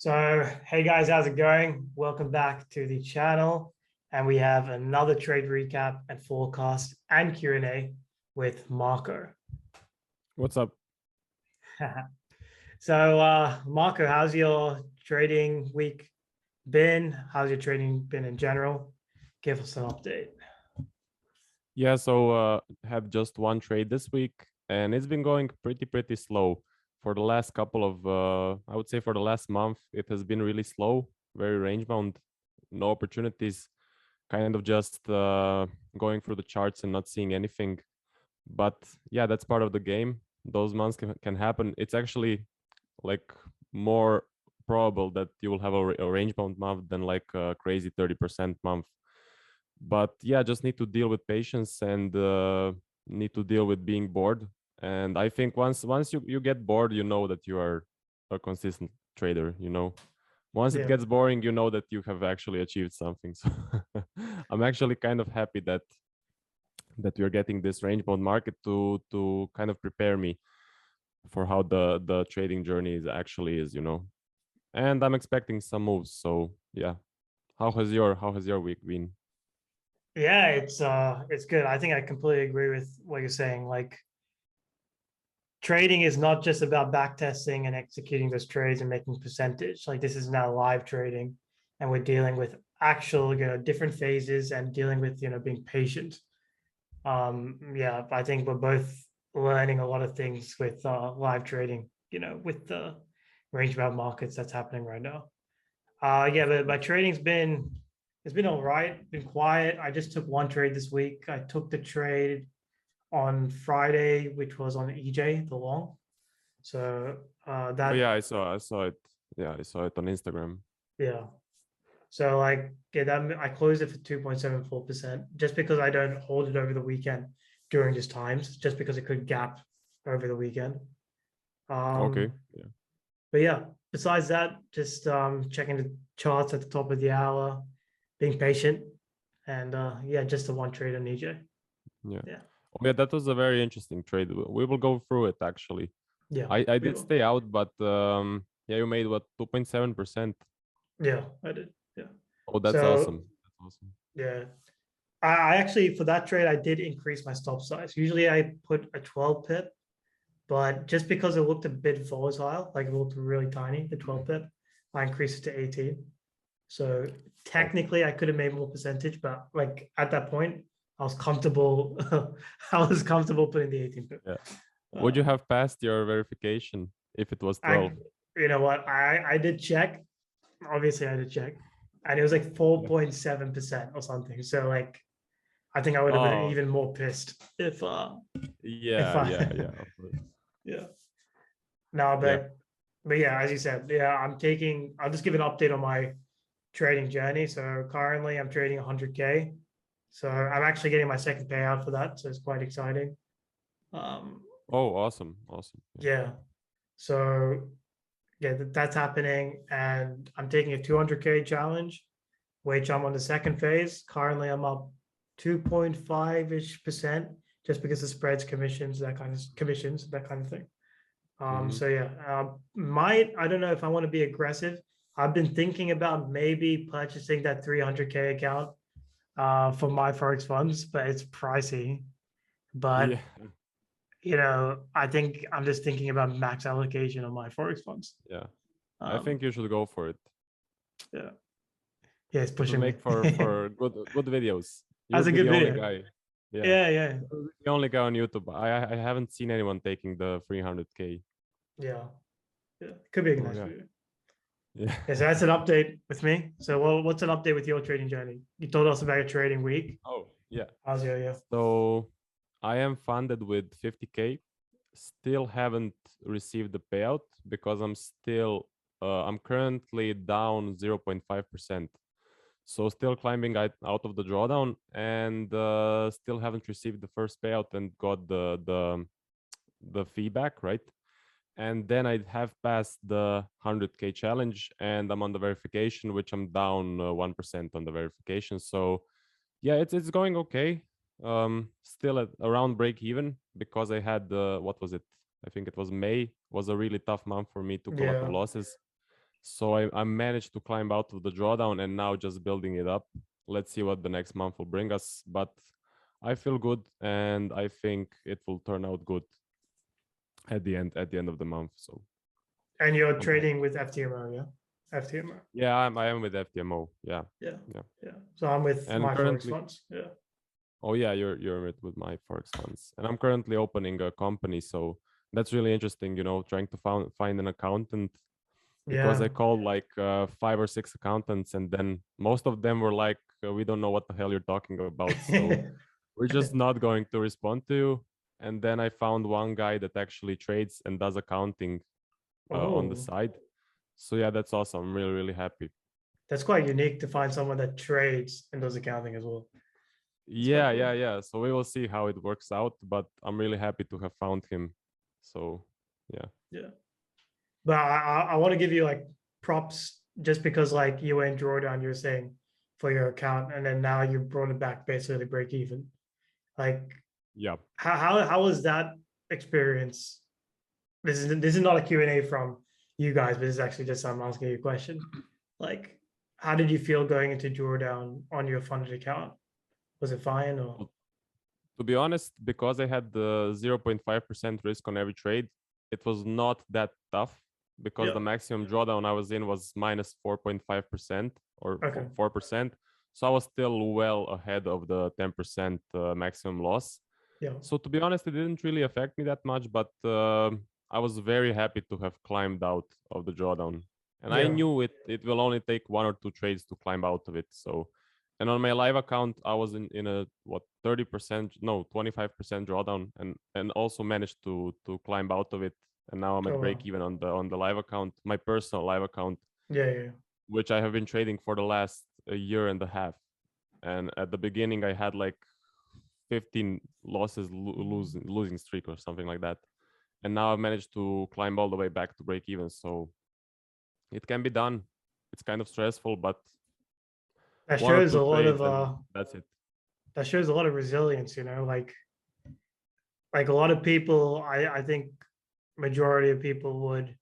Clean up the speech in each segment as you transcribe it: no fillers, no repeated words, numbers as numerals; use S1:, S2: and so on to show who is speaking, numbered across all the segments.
S1: So, hey guys, how's it going? Welcome back to the channel. And we have another trade recap and forecast and Q&A with Marko.
S2: What's up?
S1: So, Marko, how's your trading week been? How's your trading been in general? Give us an update.
S2: Yeah, so had just one trade this week, and it's been going pretty slow. For the last couple of, I would say for the last month, it has been really slow, very range bound, no opportunities, kind of just going through the charts and not seeing anything. But yeah, that's part of the game. Those months can happen. It's actually like more probable that you will have a range bound month than like a crazy 30% month. But yeah, just need to deal with patience and need to deal with being bored. And I think once you get bored, you know that you are a consistent trader. Once it
S1: Yeah.
S2: gets boring, you know that you have actually achieved something. So I'm actually kind of happy that we're getting this range bound market to kind of prepare me for how the trading journey is. And I'm expecting some moves. So yeah, how has your week been?
S1: Yeah, it's good. I think I completely agree with what you're saying. Like, trading is not just about back testing and executing those trades and making percentage. Like, this is now live trading, and we're dealing with actual, different phases and dealing with, being patient. Yeah, I think we're both learning a lot of things with live trading, with the range bound markets that's happening right now. Yeah, but my trading's been it's been all right, been quiet. I just took one trade this week. I took the trade on Friday, which was on EJ, the long. So
S2: Oh
S1: that
S2: yeah, I saw it. Yeah, I saw it on Instagram.
S1: yeah. So like yeah, that I closed it for 2.74% just because I don't hold it over the weekend during these times, just because it could gap over the weekend.
S2: Okay.
S1: Um,
S2: Yeah.
S1: but yeah, besides that, just checking the charts at the top of the hour, being patient, and yeah, just the one trade on EJ.
S2: Yeah.
S1: Yeah,
S2: Oh yeah, that was a very interesting trade. We will go through it actually.
S1: yeah,
S2: I
S1: we
S2: did
S1: will.
S2: stay out, but yeah, you made what 2.7%.
S1: Yeah, I did. Yeah.
S2: Oh, that's
S1: So
S2: awesome. That's awesome.
S1: yeah, I actually for that trade I did increase my stop size. Usually I put a 12 pip, but just because it looked a bit volatile, like it looked really tiny, the 12 pip, I increased it to 18. So
S2: Oh,
S1: technically I could have made more percentage, but like at that point, I was comfortable. I was comfortable putting the 18 pip.
S2: yeah. Would you
S1: Um,
S2: have passed your verification if it was
S1: I,
S2: 12?
S1: you know what, I did check. Obviously, I did check, and it was like
S2: Yeah.
S1: 4.7% or something. So like, I think I would have been
S2: Oh,
S1: even more pissed if
S2: yeah,
S1: I
S2: yeah. Of course.
S1: yeah. No,
S2: Yeah.
S1: but yeah, as you said, yeah, I'll just give an update on my trading journey. So currently I'm trading 100K. So I'm actually getting my second payout for that. So it's quite exciting. Um,
S2: Oh, awesome. Awesome. Yeah.
S1: yeah. So yeah, that's happening. And I'm taking a 200K challenge, which I'm on the second phase. Currently I'm up 2.5-ish% just because the spreads, commissions, that kind of thing.
S2: Mm-hmm.
S1: So yeah, I don't know if I want to be aggressive. I've been thinking about maybe purchasing that 300K account for my Forex funds, but it's pricey.
S2: Yeah.
S1: But I think I'm just thinking about max allocation on my Forex funds.
S2: Yeah. I
S1: Um,
S2: think you should go for it.
S1: yeah, yeah, it's
S2: It will
S1: pushing me.
S2: make for good videos.
S1: That's
S2: You'll
S1: a
S2: be
S1: good
S2: the only
S1: video.
S2: guy. Yeah.
S1: Yeah, yeah,
S2: You'll be the only guy on YouTube. I haven't seen anyone taking the 300K.
S1: yeah, yeah. Could be a
S2: Oh
S1: nice
S2: yeah.
S1: video.
S2: Yeah.
S1: Yeah, so that's an update with me. So, what's an update with your trading journey? You told us about your trading week.
S2: Oh, yeah.
S1: How's your yeah?
S2: So I am funded with 50K. Still haven't received the payout because I'm currently down 0.5%. So still climbing out of the drawdown and still haven't received the first payout and got the feedback, right? And then I have passed the 100K challenge and I'm on the verification, which I'm down 1% on the verification. So yeah, it's going okay. Still at around break even because I had what was it? I think it was May was a really tough month for me. Took a lot of
S1: Yeah,
S2: losses. So I managed to climb out of the drawdown and now just building it up. Let's see what the next month will bring us. But I feel good and I think it will turn out good at the end of the month. So
S1: And you're
S2: I'm
S1: trading with FTMO, yeah? FTMO.
S2: yeah, I am with FTMO. Yeah.
S1: Yeah.
S2: Yeah.
S1: Yeah. So I'm with
S2: And
S1: my Forex
S2: currently,
S1: funds. Yeah.
S2: oh yeah, you're with my Forex funds. And I'm currently opening a company. So that's really interesting, you know, trying to find an accountant because
S1: Yeah.
S2: I called like 5 or 6 accountants, and then most of them were like, "We don't know what the hell you're talking about, so we're just not going to respond to you." And then I found one guy that actually trades and does accounting on the
S1: Oh,
S2: side. So yeah, that's awesome. I'm really, really happy.
S1: that's quite unique to find someone that trades and does accounting as well. It's quite
S2: Yeah,
S1: cool.
S2: yeah, yeah. So we will see how it works out, but I'm really happy to have found him. So yeah.
S1: Yeah. But I want to give you like props just because like you were in drawdown, you were saying for your account, and then now you brought it back basically break even. Like
S2: Yeah.
S1: how was that experience? This is not a Q&A from you guys, but this is actually just I'm asking you a question. Like, how did you feel going into drawdown on your funded account? Was it fine or?
S2: To be honest, because I had the 0.5% risk on every trade, it was not that tough because
S1: Yeah.
S2: the maximum drawdown I was in was minus 4.5% or
S1: Okay.
S2: 4%. So I was still well ahead of the 10% maximum loss.
S1: Yeah.
S2: So to be honest, it didn't really affect me that much, but I was very happy to have climbed out of the drawdown. And I
S1: Yeah.
S2: knew it will only take 1 or 2 trades to climb out of it. So, and on my live account, I was in a what 30%, no, 25% drawdown, and also managed to climb out of it. And now I'm
S1: Oh
S2: at
S1: wow.
S2: break even on the live account, my personal live account,
S1: Yeah. Yeah.
S2: which I have been trading for the last a year and a half. And at the beginning, I had like 15 losses losing streak or something like that, and now I've managed to climb all the way back to break even. So it can be done. It's kind of stressful, but
S1: That
S2: one or
S1: shows
S2: two
S1: a lot
S2: trades
S1: of
S2: and that's it.
S1: that shows a lot of resilience, like a lot of people, I think majority of people would,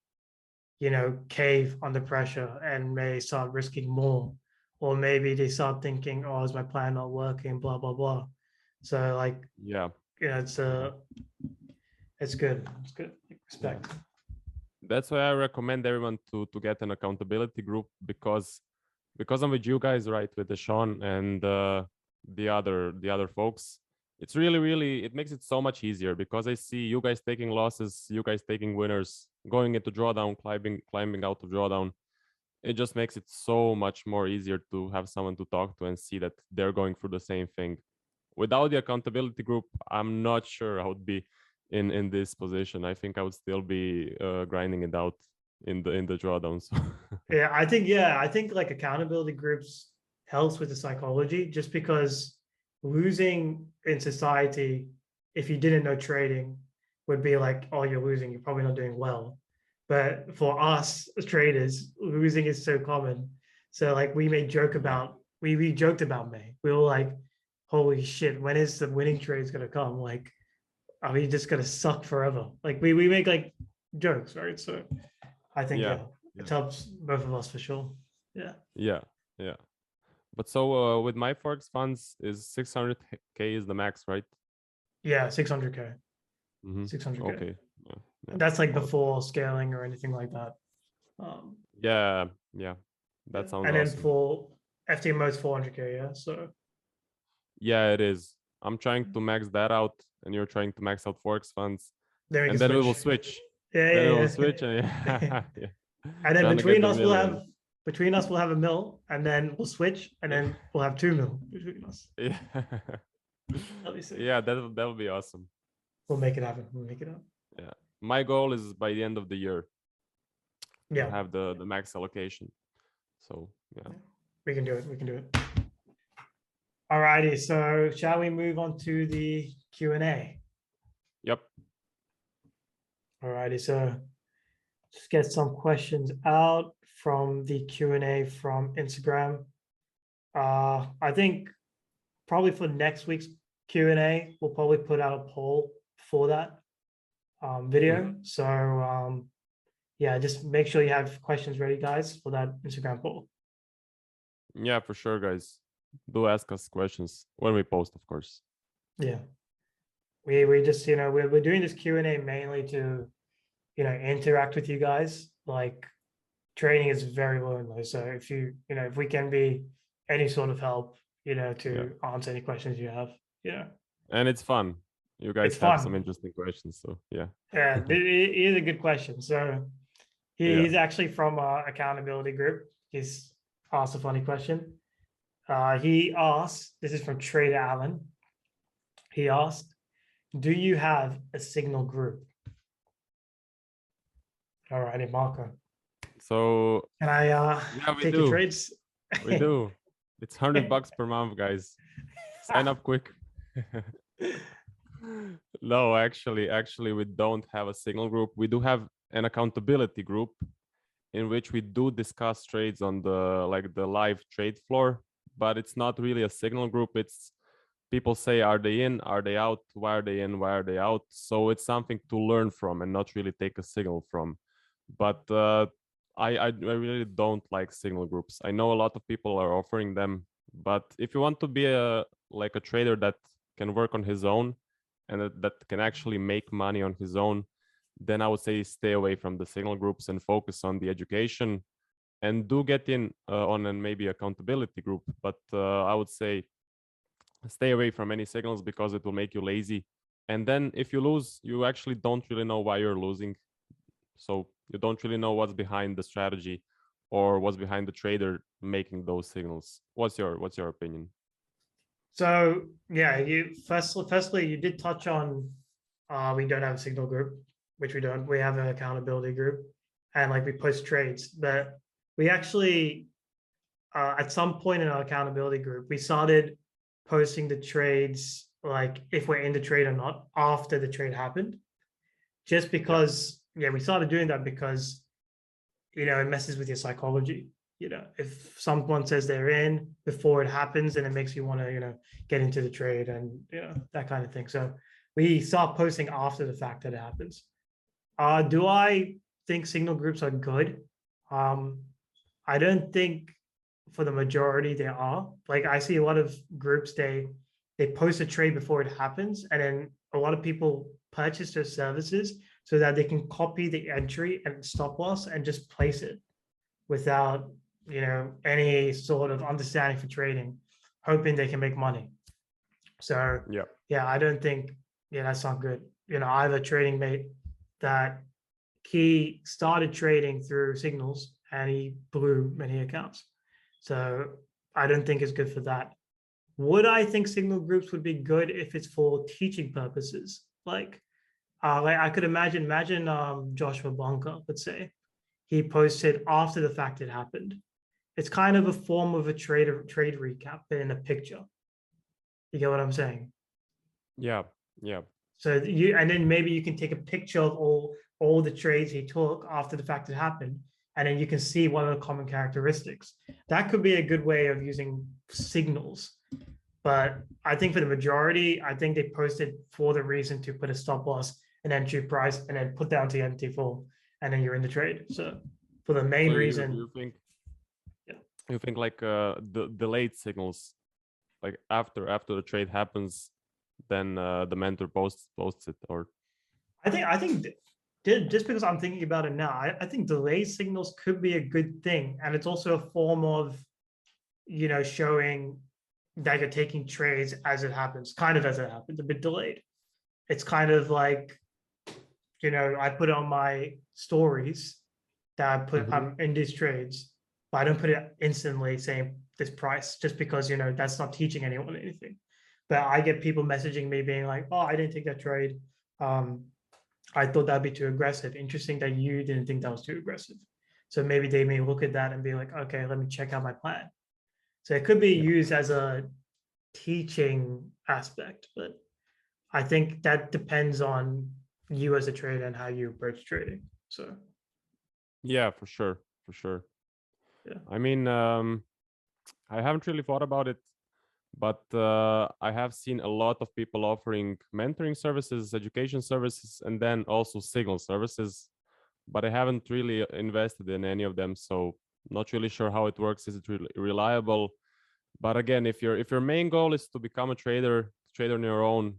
S1: cave under pressure and may start risking more. Or maybe they start thinking, oh, is my plan not working? Blah, blah, blah. So like,
S2: Yeah,
S1: it's
S2: yeah.
S1: it's good. It's good. Respect.
S2: That's why I recommend everyone to get an accountability group because I'm with you guys, right, with the Sean and the other folks. It's really it makes it so much easier because I see you guys taking losses, you guys taking winners, going into drawdown, climbing out of drawdown. It just makes it so much more easier to have someone to talk to and see that they're going through the same thing. Without the accountability group, I'm not sure I would be in this position. I think I would still be grinding it out in the drawdowns.
S1: I think like accountability groups helps with the psychology just because losing in society, if you didn't know trading, would be like, oh, you're losing, you're probably not doing well. But for us as traders, losing is so common. So like we joked about May. We were like, holy shit, when is the winning trades gonna come? Like, are we just gonna suck forever? Like we make like jokes, right? So I think
S2: Yeah,
S1: yeah, it
S2: yeah,
S1: helps both of us for sure. Yeah.
S2: yeah, yeah. But so with my forex funds is 600k is the max, right?
S1: Yeah, 600K.
S2: Mm-hmm.
S1: 600K.
S2: Okay. Yeah, yeah.
S1: That's like
S2: Awesome.
S1: before scaling or anything like that. Um,
S2: Yeah, yeah.
S1: yeah.
S2: That sounds
S1: And then
S2: awesome.
S1: for FTMO is 400K, yeah. So
S2: Yeah, it is. I'm trying to max that out, and you're trying to max out forex funds,
S1: then we can
S2: and then we will
S1: switch.
S2: switch.
S1: Yeah,
S2: Then we will
S1: yeah,
S2: switch, and
S1: yeah.
S2: yeah,
S1: And then
S2: trying to get
S1: between
S2: the
S1: us
S2: millions.
S1: we'll have a mill and then we'll switch and
S2: Yeah,
S1: then we'll have 2 mil between us.
S2: yeah,
S1: That'll be sick.
S2: yeah. That will be awesome.
S1: We'll make it happen. We'll make it happen.
S2: Yeah, my goal is by the end of the year to
S1: Yeah.
S2: have the max allocation. So yeah.
S1: We can do it. We can do it. Alrighty. So shall we move on to the Q&A?
S2: Yep.
S1: Alrighty. So just get some questions out from the Q&A from Instagram. I think probably for next week's Q&A, we'll probably put out a poll for that video. So yeah, just make sure you have questions ready, guys, for that Instagram poll.
S2: Yeah, for sure, guys. Do ask us questions when we post, of course.
S1: Yeah. We just, we're doing this Q&A mainly to, interact with you guys. Like training is very lonely. So if we can be any sort of help,
S2: Yeah.
S1: to answer any questions you have,
S2: And it's fun. You guys
S1: it's
S2: have some
S1: fun.
S2: interesting questions, so yeah.
S1: Yeah, it is a good question. So
S2: Yeah.
S1: he's actually from our accountability group. He's asked a funny question. He asked, this is from Trader Allen. He asked, do you have a signal group? All righty, Marko.
S2: So
S1: Can I
S2: yeah, we
S1: take the
S2: do.
S1: trades?
S2: We do. It's $100 per month, guys. Sign up quick. No, actually, we don't have a signal group. We do have an accountability group in which we do discuss trades on the live trade floor, but it's not really a signal group. It's people say, are they in, are they out, why are they in, why are they out? So it's something to learn from and not really take a signal from. But I really don't like signal groups. I know a lot of people are offering them, but if you want to be a trader that can work on his own and that can actually make money on his own, then I would say stay away from the signal groups and focus on the education, and do get in on a maybe accountability group. But I would say stay away from any signals because it will make you lazy. And then if you lose, you actually don't really know why you're losing. So you don't really know what's behind the strategy or what's behind the trader making those signals. What's your opinion?
S1: So yeah, firstly you did touch on we don't have a signal group, which we don't. We have an accountability group, and like we post trades. But we actually at some point in our accountability group, we started posting the trades like if we're in the trade or not after the trade happened. Just because, yeah, we started doing that because it messes with your psychology. If someone says they're in before it happens, and it makes you want to, get into the trade and that kind of thing. So we start posting after the fact that it happens. Do I think signal groups are good? I don't think for the majority they are. Like I see a lot of groups, they post a trade before it happens, and then a lot of people purchase their services so that they can copy the entry and stop loss and just place it without any sort of understanding for trading, hoping they can make money. So yeah, I don't think that's not good. I have a trading mate that he started trading through signals and he blew many accounts. So I don't think it's good for that. Would I think signal groups would be good if it's for teaching purposes? Like I could imagine Joshua Blanca, let's say, he posted after the fact it happened. It's kind of a form of a trade recap, but in a picture. You get what I'm saying?
S2: Yeah.
S1: So and then maybe you can take a picture of all the trades he took after the fact it happened, and then you can see what are the common characteristics. That could be a good way of using signals. But I think for the majority, I think they posted for the reason to put a stop loss, an entry price, and then put down to empty full, and then you're in the trade. So for the main reason,
S2: you think like the delayed signals, like after the trade happens, then the mentor posts it, or
S1: I think just because I'm thinking about it now, I think delayed signals could be a good thing, and it's also a form of showing that you're taking trades as it happens, kind of as it happens, a bit delayed. It's kind of like, I put on my stories that I put I'm in these trades, but I don't put it instantly saying this price just because, that's not teaching anyone anything. But I get people messaging me being like, oh, I didn't take that trade. I thought that'd be too aggressive. Interesting that you didn't think that was too aggressive. So maybe they may look at that and be like, okay, let me check out my plan. So it could be used as a teaching aspect, but I think that depends on you as a trader and how you approach trading. So
S2: yeah, for sure.
S1: yeah.
S2: I mean, I haven't really thought about it, but I have seen a lot of people offering mentoring services, education services, and then also signal services. but I haven't really invested in any of them. So not really sure how it works. Is it really reliable? But again, if your main goal is to become a trader on your own,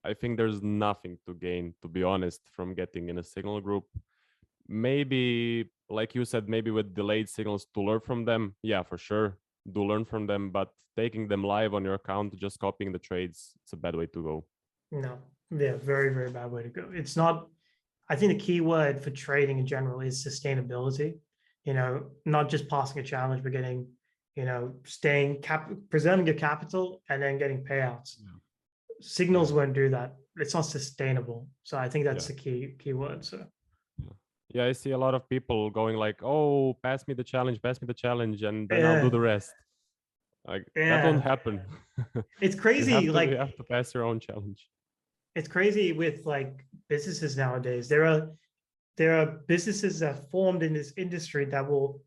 S2: I think there's nothing to gain, to be honest, from getting in a signal group. Maybe, like you said, maybe with delayed signals to learn from them. Yeah, for sure, do learn from them. But taking them live on your account, just copying the trades, it's a bad way to go.
S1: No, yeah, very, very bad way to go. It's not, I think the key word for trading in general is sustainability. Not just passing a challenge, but getting, preserving your capital and then getting payouts.
S2: Yeah.
S1: Signals won't do that. It's not sustainable. So I think that's
S2: Yeah.
S1: the key word. So
S2: yeah, I see a lot of people going like, "Oh, pass me the challenge, and then I'll do the rest." Like that won't happen.
S1: It's
S2: You
S1: crazy.
S2: have to pass your own challenge.
S1: It's crazy with like businesses nowadays. There are businesses that formed in this industry that will,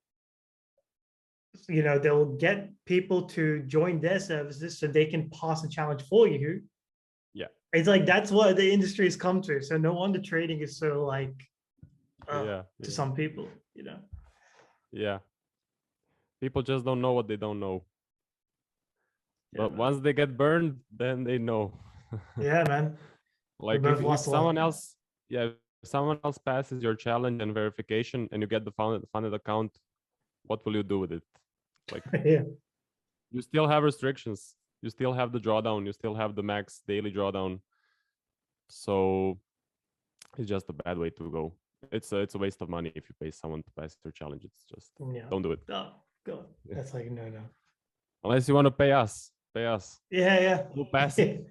S1: they'll get people to join their services so they can pass a challenge for you.
S2: Yeah.
S1: It's like that's what the industry has come to. So no wonder trading is so like to some people,
S2: Yeah. People just don't know what they don't know. But
S1: man.
S2: once they get burned, then they know.
S1: Yeah, man.
S2: Like if someone else, if someone else passes your challenge and verification and you get the funded account, what will you do with it? Like you still have restrictions. You still have the drawdown. You still have the max daily drawdown. So it's just a bad way to go. It's a waste of money if you pay someone to pass your challenge. It's just don't do it.
S1: Oh, God. That's like no.
S2: Unless you want to pay us.
S1: Yeah.
S2: We'll pass it.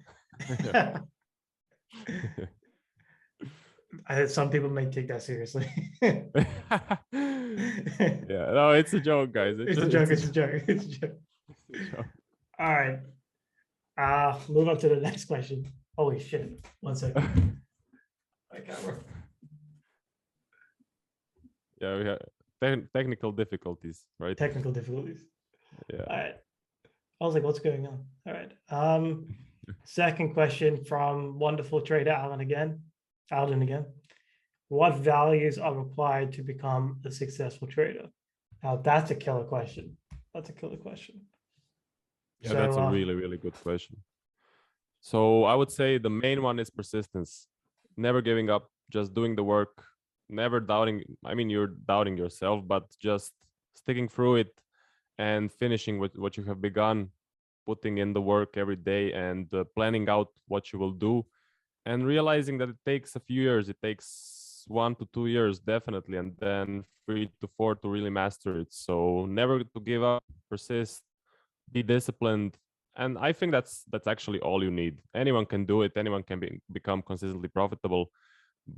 S1: Some people may take that seriously.
S2: Yeah, no, it's a joke, guys.
S1: It's a joke. All right. Move on to the next question. Holy shit. 1 second. My camera.
S2: Yeah, we have technical difficulties, right?
S1: Technical difficulties.
S2: Yeah.
S1: All right. I was like, what's going on? All right. Second question from wonderful trader Alden again. What values are required to become a successful trader? Now that's a killer question.
S2: Yeah, that's a really, really good question. So I would say the main one is persistence. Never giving up, just doing the work, never doubting. I mean, you're doubting yourself, but just sticking through it and finishing with what you have begun, putting in the work every day and planning out what you will do, and realizing that it takes a few years. It takes 1 to 2 years, definitely, and then 3 to 4 to really master it. So never to give up, persist, be disciplined. And I think that's actually all you need. Anyone can do it. Anyone can become consistently profitable,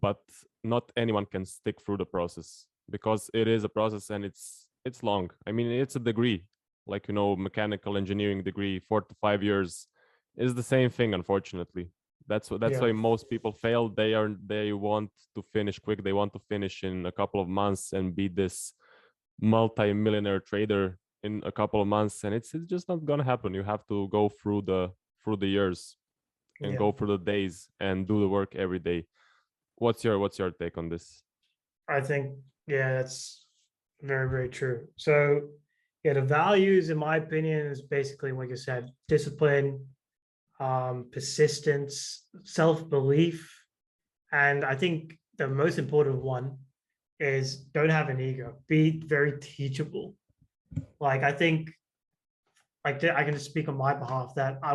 S2: but not anyone can stick through the process, because it is a process and it's long. I mean, it's a degree, like, mechanical engineering degree, 4 to 5 years is the same thing, unfortunately. That's why most people fail. They want to finish quick. They want to finish in a couple of months and be this multi-millionaire trader in a couple of months, and it's just not gonna happen. You have to go through the years and go through the days and do the work every day. What's your take on this?
S1: I think, that's very, very true. So the values, in my opinion, is basically what you said: discipline, persistence, self-belief. And I think the most important one is don't have an ego, be very teachable. Like, I think, like, I can just speak on my behalf that I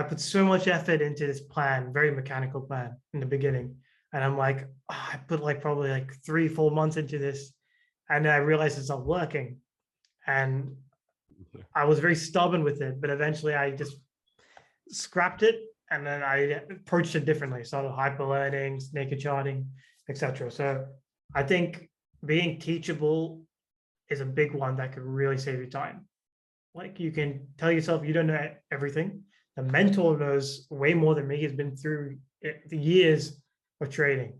S1: put so much effort into this plan, very mechanical plan in the beginning. And I'm like, I put like probably like 3-4 months into this. And then I realized it's not working. And I was very stubborn with it, but eventually I just scrapped it. And then I approached it differently, started hyperlearning, naked charting, etc. So I think being teachable is a big one that could really save you time. Like, you can tell yourself you don't know everything. The mentor knows way more than me. He's been through the years of trading.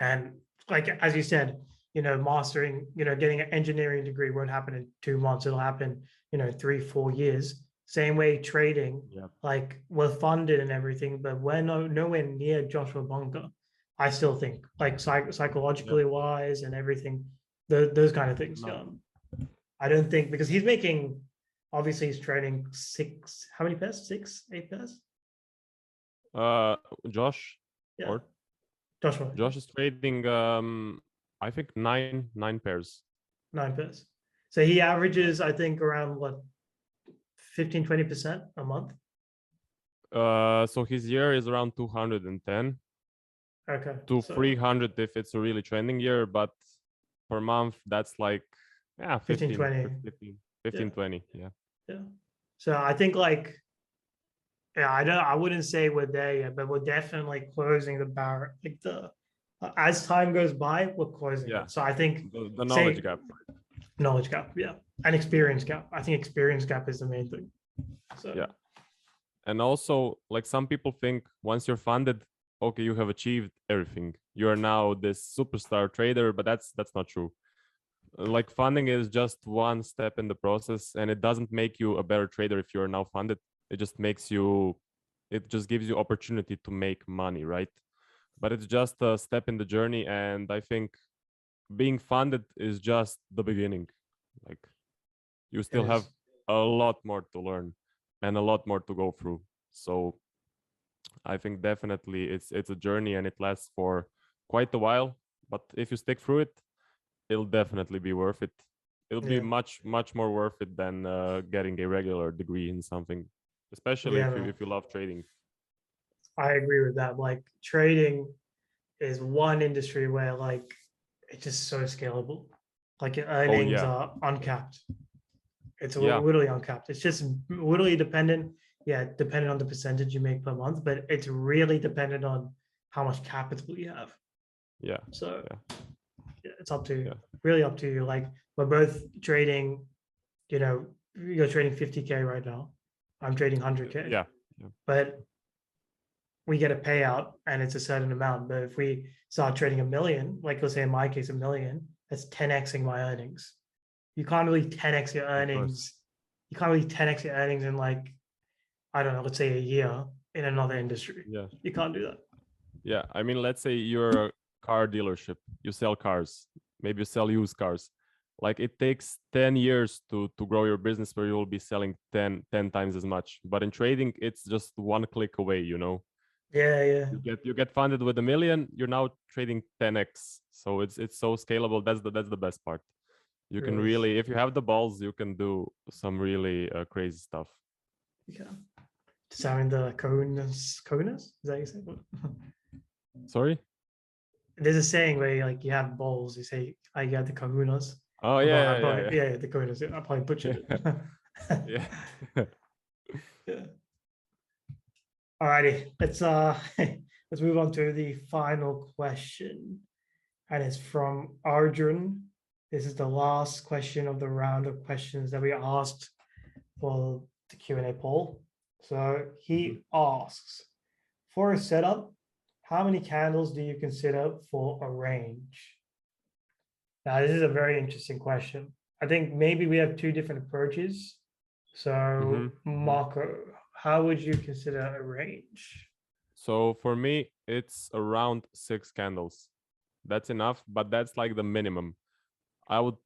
S1: And like, as you said, mastering, getting an engineering degree won't happen in 2 months. It'll happen, 3-4 years. Same way trading, like, we're funded and everything, but we're nowhere near Joshua Bunker. I still think like
S2: Yeah.
S1: psychologically wise and everything, those kind of things.
S2: No.
S1: I don't think because he's making, obviously he's trading six, how many pairs? Six, eight pairs?
S2: Josh
S1: Yeah,
S2: or
S1: Joshua,
S2: Josh is trading I think nine pairs.
S1: 9 pairs. So he averages, I think, around what, 15-20% a month.
S2: So his year is around 210
S1: Okay,
S2: to
S1: so
S2: 300 if it's a really trending year, but per month that's like
S1: 15,
S2: 15
S1: 20.
S2: 15
S1: Yeah,
S2: 20. Yeah.
S1: yeah. So I think like, yeah, I wouldn't say we're there yet, but we're definitely closing the barrier. Like as time goes by, we're closing
S2: Yeah.
S1: it. So I think,
S2: The knowledge
S1: say,
S2: gap.
S1: knowledge gap, yeah, and experience gap. I think experience gap is the main thing. So
S2: Yeah. And also, like some people think once you're funded, okay, you have achieved everything. You are now this superstar trader, but that's not true. Like funding is just one step in the process, and it doesn't make you a better trader if you're now funded. It just makes you, it just gives you opportunity to make money, right? But it's just a step in the journey, and I think being funded is just the beginning. Like you
S1: it
S2: still have
S1: is.
S2: a lot more to learn and a lot more to go through. So I think definitely it's a journey and it lasts for quite a while. But if you stick through it, it'll definitely be worth it. It'll be
S1: Yeah,
S2: much more worth it than getting a regular degree in something, especially
S1: yeah, man.
S2: if you love trading.
S1: I agree with that. Like trading is one industry where like it's just so scalable. Like your
S2: Oh
S1: earnings
S2: yeah,
S1: are uncapped. It's
S2: yeah,
S1: literally uncapped. It's just literally dependent. Yeah, dependent on the percentage you make per month, but it's really dependent on how much capital you have.
S2: yeah,
S1: So
S2: yeah,
S1: yeah, it's up to
S2: yeah,
S1: really up to you. Like we're both trading, you know, you're trading 50K right now. I'm trading 100K,
S2: yeah, yeah.
S1: but we get a payout and it's a certain amount. But if we start trading a million, like let's say in my case, a million, that's 10xing my earnings. You can't really 10x your
S2: Of course.
S1: earnings. You can't really 10x your earnings in like, I don't know, let's say a year in another industry.
S2: Yeah,
S1: You can't do that.
S2: yeah. I mean, let's say you're a car dealership. You sell cars. Maybe you sell used cars. Like it takes 10 years to grow your business where you will be selling 10 times as much. But in trading, it's just one click away, you know.
S1: Yeah, yeah.
S2: You get funded with a million, you're now trading 10x. So it's so scalable. That's the best part. You
S1: It
S2: can
S1: really is.
S2: really, if you have the balls, you can do some really crazy stuff.
S1: Yeah. Just having the cojones? Is that you say?
S2: Sorry.
S1: There's a saying where like you have balls, you say I got the kahunas.
S2: Oh
S1: I'm
S2: yeah, yeah,
S1: probably
S2: yeah,
S1: yeah, the kahunas. I probably butchered
S2: yeah.
S1: it.
S2: Yeah.
S1: Yeah. Alrighty, let's let's move on to the final question. And it's from Arjun. This is the last question of the round of questions that we asked for the Q&A poll. So
S2: Mhm.
S1: he asks, for a setup, how many candles do you consider for a range? Now, this is a very interesting question. I think maybe we have two different approaches.
S2: Mhm.
S1: So,
S2: Mhm.
S1: Marco, how would you consider a range?
S2: So for me, it's around 6 candles. That's enough, but that's like the minimum. I would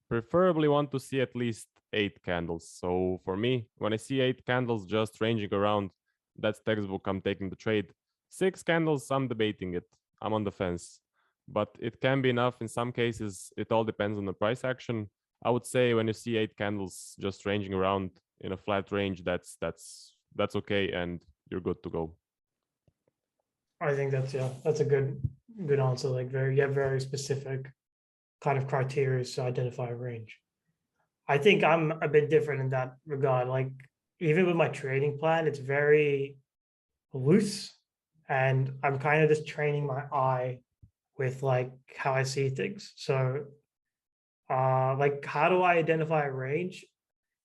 S2: preferably want to see at least 8 candles. So for me, when I see 8 candles just ranging around, that's textbook. I'm taking the trade. 6 candles, I'm debating it. I'm on the fence, but it can be enough. In some cases, it all depends on the price action. I would say when you see 8 candles just ranging around in a flat range, that's okay, and you're good to go.
S1: I think that's yeah, that's a good answer. Like very, you have very specific kind of criteria to identify a range. I think I'm a bit different in that regard. Like even with my trading plan, it's very loose, and I'm kind of just training my eye with like how I see things. So, like how do I identify a range?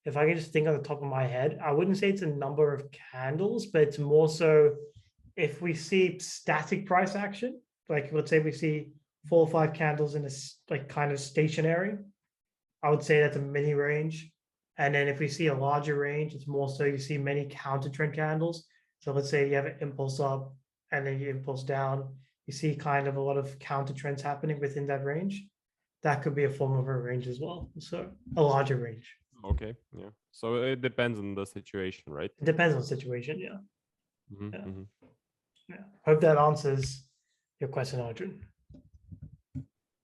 S1: If I can just think on the top of my head, I wouldn't say it's a number of candles, but it's more so if we see static price action, like let's say we see 4 or 5 candles in a like kind of stationary, I would say that's a mini range. And then if we see a larger range, it's more so you see many counter trend candles. So let's say you have an impulse up and then you impulse down. you see kind of a lot of counter trends happening within that range, that could be a form of a range as well. So a larger range.
S2: Okay, yeah. So it depends on the situation, right?
S1: It depends on the situation. Yeah.
S2: Mm-hmm,
S1: Yeah.
S2: mm-hmm.
S1: Yeah. Hope that answers your question, Arjun.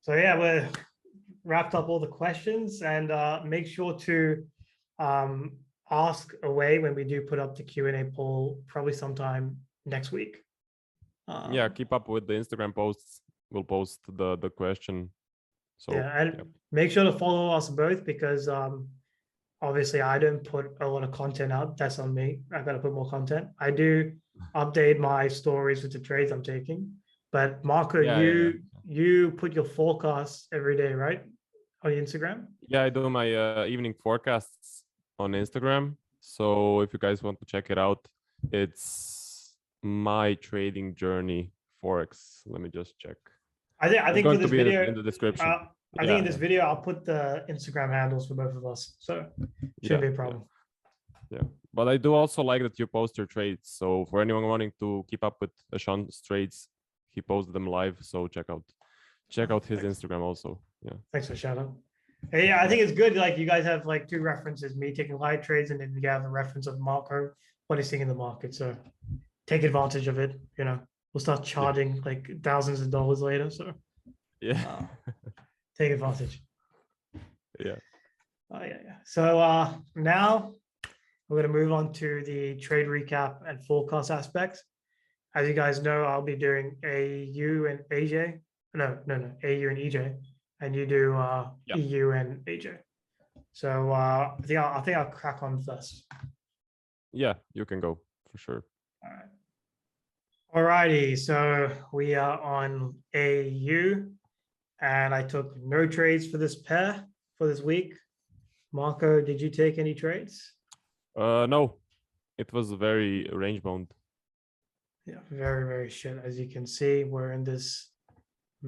S1: So yeah, we're wrapped up all the questions, and make sure to ask away when we do put up the Q&A poll, probably sometime next week.
S2: Yeah, keep up with the Instagram posts. We'll post the question. So
S1: yeah, and make sure to follow us both, because obviously I don't put a lot of content out. That's on me. I gotta put more content. I do update my stories with the trades I'm taking. But Marko,
S2: yeah.
S1: you put your forecasts every day, right? On Instagram?
S2: Yeah, I do my evening forecasts on Instagram. So if you guys want to check it out, it's my trading journey forex. Let me just check.
S1: I
S2: It's
S1: think for
S2: going to
S1: this
S2: be
S1: video,
S2: in the description.
S1: I think in this video I'll put the Instagram handles for both of us, so shouldn't be a problem.
S2: Yeah, but I do also like that you post your trades. So for anyone wanting to keep up with Sean's trades, he posts them live. So check out his Instagram also. Yeah.
S1: Thanks for shout out. Yeah, I think it's good. Like you guys have like two references: me taking live trades, and then you have a reference of Marko, what he's seeing in the market. So take advantage of it. You know, we'll start charging like thousands of dollars later. So
S2: yeah,
S1: take advantage.
S2: Yeah.
S1: Oh yeah. So now we're going to move on to the trade recap and forecast aspects. As you guys know, I'll be doing AU and AJ. No, AU and EJ, and you do EU and AJ. So I think I'll crack on first.
S2: Yeah, you can go for sure.
S1: All right. Alrighty, so we are on AU, and I took no trades for this pair for this week. Marko, did you take any trades?
S2: No, it was very range bound.
S1: Yeah, very shit. As you can see, we're in this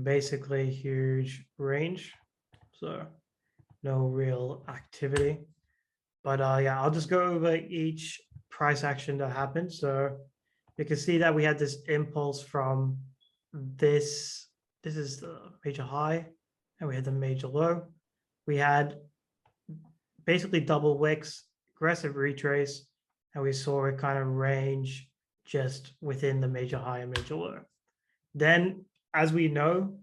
S1: basically huge range, so no real activity. But yeah, I'll just go over each price action that happened. So you can see that we had this impulse from this. This is the major high, and we had the major low. We had basically double wicks, aggressive retrace, and we saw it kind of range just within the major high and major low. Then, as we know,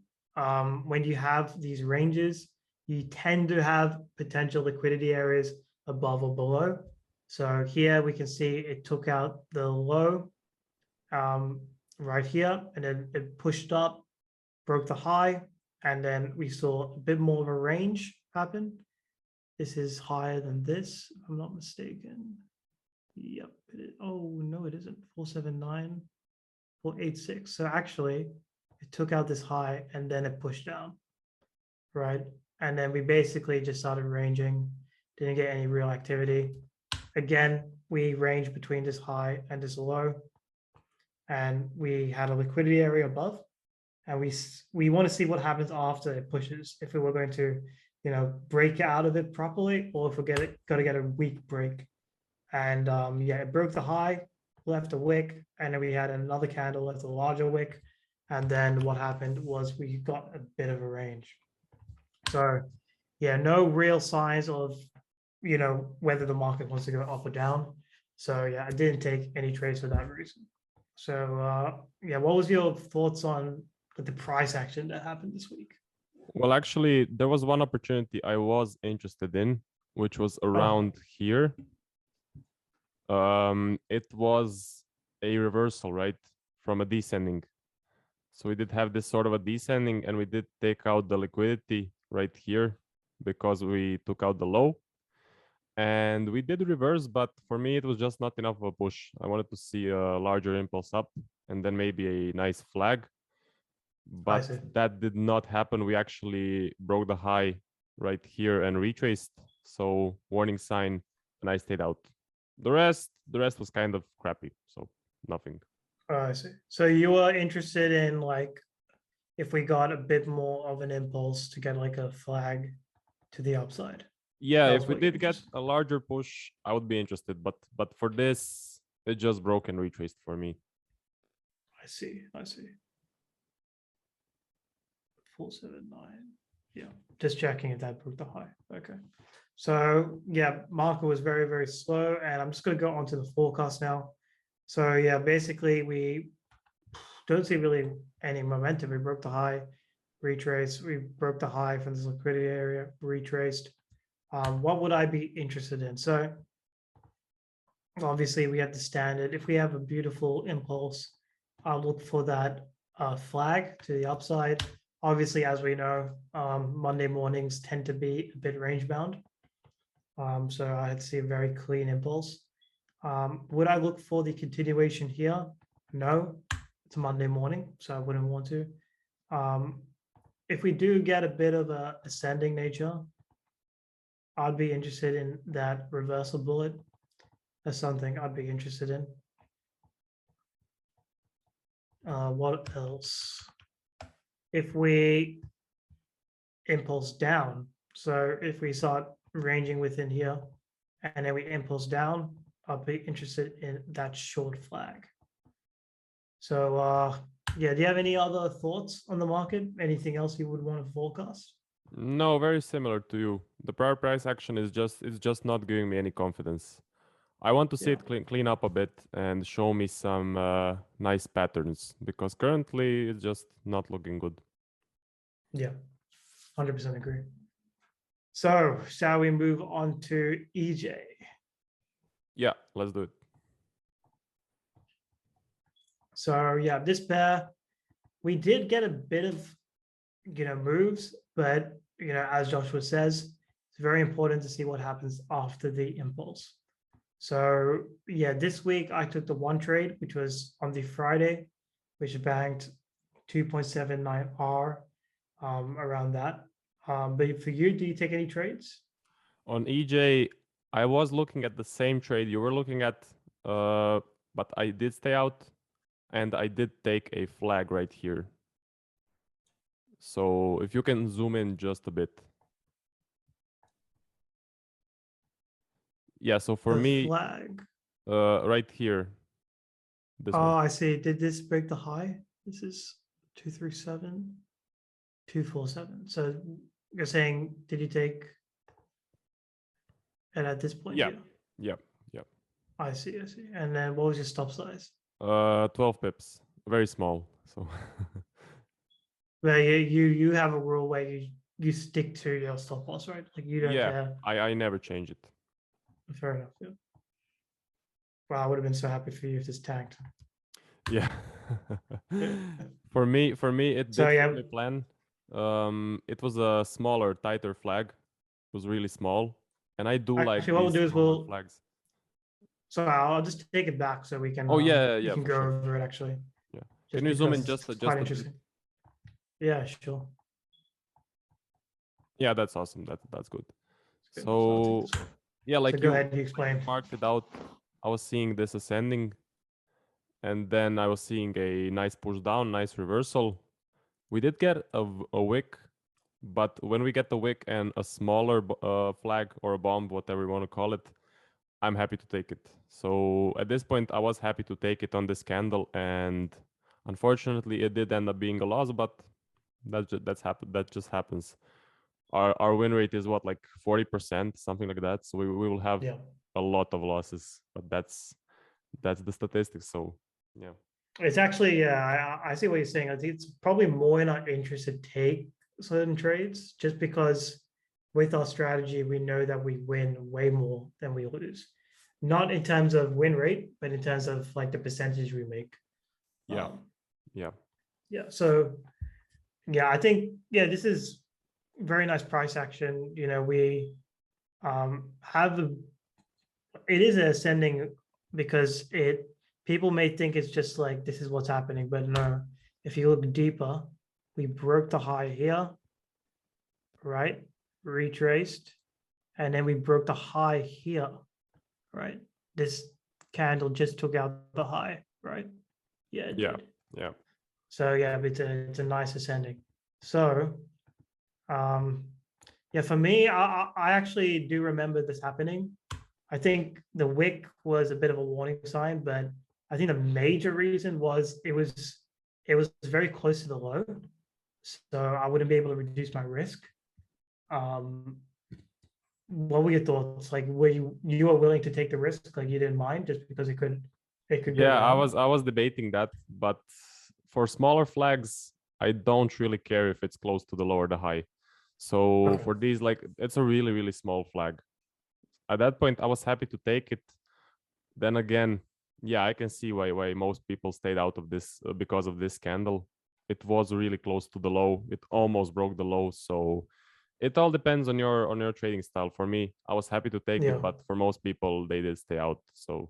S1: when you have these ranges, you tend to have potential liquidity areas above or below. So here we can see it took out the low right here, and then it pushed up, broke the high, and then we saw a bit more of a range happen. This is higher than this, if I'm not mistaken. Yep. Oh, no, it isn't. 479, 486. So actually, it took out this high and then it pushed down, right? And then we basically just started ranging, didn't get any real activity. Again, we ranged between this high and this low, and we had a liquidity area above, and we want to see what happens after it pushes, if we were going to, you know, break out of it properly, or if we're got to get a weak break. And yeah, it broke the high, left a wick, and then we had another candle, left a larger wick. And then what happened was we got a bit of a range. So yeah, no real signs of, you know, whether the market wants to go up or down. So yeah, I didn't take any trades for that reason. So yeah, what was your thoughts on the price action that happened this week?
S2: Well, actually, there was one opportunity I was interested in, which was around here. It was a reversal, right, from a descending. So we did have this sort of a descending, and we did take out the liquidity right here because we took out the low. And we did reverse, but for me, it was just not enough of a push. I wanted to see a larger impulse up and then maybe a nice flag. But that did not happen. We actually broke the high right here and retraced. So warning sign, and I stayed out. The rest was kind of crappy. So nothing.
S1: I see. So you were interested in, like, if we got a bit more of an impulse to get like a flag to the upside.
S2: Yeah, if we did get a larger push, I would be interested. But for this, it just broke and retraced for me.
S1: I see. 479. Yeah, just checking if that broke the high. Okay. So yeah, Marko was very, very slow, and I'm just going to go on to the forecast now. So yeah, basically we don't see really any momentum. We broke the high, retraced. We broke the high from this liquidity area, retraced. What would I be interested in? So obviously we have the standard. If we have a beautiful impulse, I'll look for that flag to the upside. Obviously, as we know, Monday mornings tend to be a bit range bound. So I'd see a very clean impulse. Would I look for the continuation here? No, it's Monday morning, so I wouldn't want to. If we do get a bit of a ascending nature, I'd be interested in that reversal bullet. That's something I'd be interested in. What else? If we impulse down, so if we start ranging within here and then we impulse down, I'll be interested in that short flag. So yeah, do you have any other thoughts on the market? Anything else you would want to forecast?
S2: No, very similar to you. The prior price action is just not giving me any confidence. I want to see it clean up a bit and show me some nice patterns, because currently it's just not looking good.
S1: Yeah, 100% agree. So shall we move on to EJ?
S2: Yeah, let's do it.
S1: So yeah, this pair, we did get a bit of, moves, but, as Joshua says, it's very important to see what happens after the impulse. So yeah, this week I took the one trade, which was on the Friday, which banked 2.79 R, around that. But for you, do you take any trades?
S2: On EJ, I was looking at the same trade you were looking at, but I did stay out and I did take a flag right here. So if you can zoom in just a bit. Yeah, so for
S1: The
S2: me,
S1: flag.
S2: right here. This
S1: Oh,
S2: one.
S1: I see. Did this break the high? This is 237, 247. So you're saying, did you take it at this point?
S2: Yeah.
S1: Here?
S2: Yeah. Yeah.
S1: I see. And then what was your stop size?
S2: 12 pips. Very small. So
S1: Well, you have a rule where you stick to your stop loss, right? Like you don't
S2: yeah,
S1: care.
S2: I never change it.
S1: Fair enough. Yeah. Wow, I would have been so happy for you if this tanked.
S2: Yeah. For me, it
S1: So
S2: did
S1: yeah,
S2: fit my plan. It was a smaller, tighter flag. It was really small, and I do like
S1: actually, what we'll
S2: these
S1: do is
S2: smaller flags.
S1: So I'll just take it back so we can
S2: Oh yeah,
S1: we
S2: yeah,
S1: can
S2: for
S1: go
S2: sure.
S1: over it actually.
S2: Yeah.
S1: Just
S2: Can you zoom in
S1: because
S2: just
S1: it's
S2: just
S1: quite
S2: a bit?
S1: interesting. Yeah, sure.
S2: Yeah, that's awesome. That's good.
S1: Good. So I'll take
S2: So
S1: this one.
S2: yeah,
S1: So
S2: like
S1: go
S2: you
S1: ahead, you explain.
S2: marked it out. I was seeing this ascending, and then I was seeing a nice push down, nice reversal. We did get a wick, but when we get the wick and a smaller flag or a bomb, whatever you want to call it, I'm happy to take it. So at this point, I was happy to take it on this candle, and unfortunately, it did end up being a loss. But that just happens. Our win rate is what, like 40%, something like that. So we will have a lot of losses, but that's the statistics. So yeah.
S1: It's actually, yeah, I see what you're saying. I think it's probably more in our interest to take certain trades just because with our strategy, we know that we win way more than we lose. Not in terms of win rate, but in terms of like the percentage we make.
S2: Yeah. Yeah.
S1: Yeah. So yeah, I think, yeah, this is very nice price action. We have it is ascending because people may think it's just like this is what's happening, but no, if you look deeper, we broke the high here, right? Retraced, and then we broke the high here, right? This candle just took out the high, right? Yeah, it did.
S2: Yeah.
S1: So yeah, it's a nice ascending. So yeah, for me, I actually do remember this happening. I think the wick was a bit of a warning sign, but I think the major reason was it was very close to the low. so I wouldn't be able to reduce my risk. Um, what were your thoughts? Like, were you were willing to take the risk? Like, you didn't mind just because it could go
S2: Yeah, I
S1: down?
S2: was I was debating that, but for smaller flags, I don't really care if it's close to the low or the high. So
S1: Okay.
S2: for these, like, it's a really, really small flag. At that point, I was happy to take it. Then again, yeah, I can see why most people stayed out of this because of this candle. It was really close to the low. It almost broke the low. So it all depends on your trading style. For me, I was happy to take it,
S1: Yeah.
S2: but for most people, they did stay out. So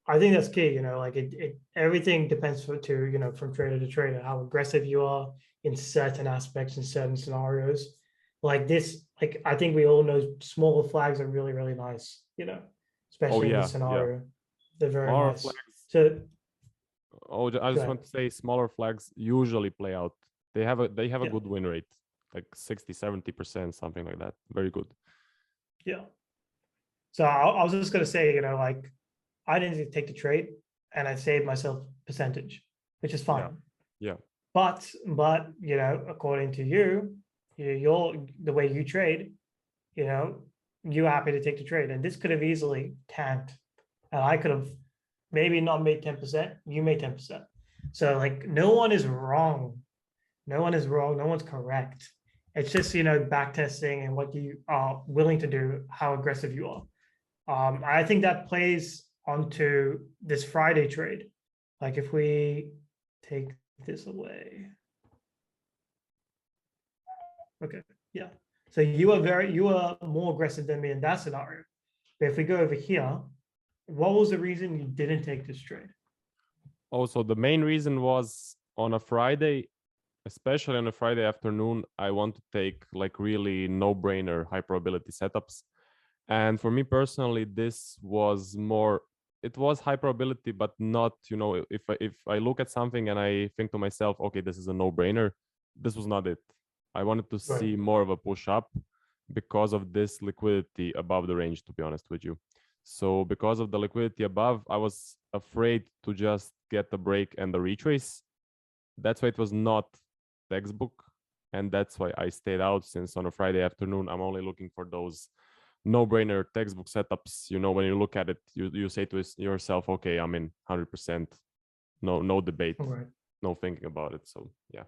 S1: I think that's key, like it everything depends from trader to trader, how aggressive you are in certain aspects in certain scenarios. Like this, like I think we all know smaller flags are really, really nice,
S2: oh
S1: especially in this
S2: yeah, yeah.
S1: scenario. They're very
S2: Smaller
S1: nice.
S2: flags.
S1: So
S2: Oh, I
S1: go
S2: just
S1: ahead.
S2: want to say smaller flags usually play out. They have a
S1: Yeah,
S2: good win rate, like 60-70%, something like that. Very good.
S1: yeah. So I was just gonna say, like I didn't take the trade and I saved myself percentage, which is
S2: Yeah.
S1: fine.
S2: Yeah.
S1: But according to you, you're the way you trade, you know, you're happy to take the trade. And this could have easily tanked. And I could have maybe not made 10%, you made 10%. So like no one is wrong. No one is wrong. No one's correct. It's just, back testing and what you are willing to do, how aggressive you are. I think that plays onto this Friday trade. Like if we take this away. Okay. Yeah. So you are more aggressive than me in that scenario. But if we go over here, what was the reason you didn't take this trade?
S2: Also, the main reason was on a Friday, especially on a Friday afternoon, I want to take like really no-brainer high probability setups. And for me personally, this was more, it was high probability, but not, if I look at something and I think to myself, okay, this is a no-brainer, this was not it. I wanted to
S1: Right.
S2: see more of a push up because of this liquidity above the range, to be honest with you. So because of the liquidity above, I was afraid to just get the break and the retrace. That's why it was not textbook. And that's why I stayed out, since on a Friday afternoon, I'm only looking for those no-brainer textbook setups. When you look at it, you say to yourself, okay, I'm in 100%. No debate,
S1: Right.
S2: no thinking about it. So yeah.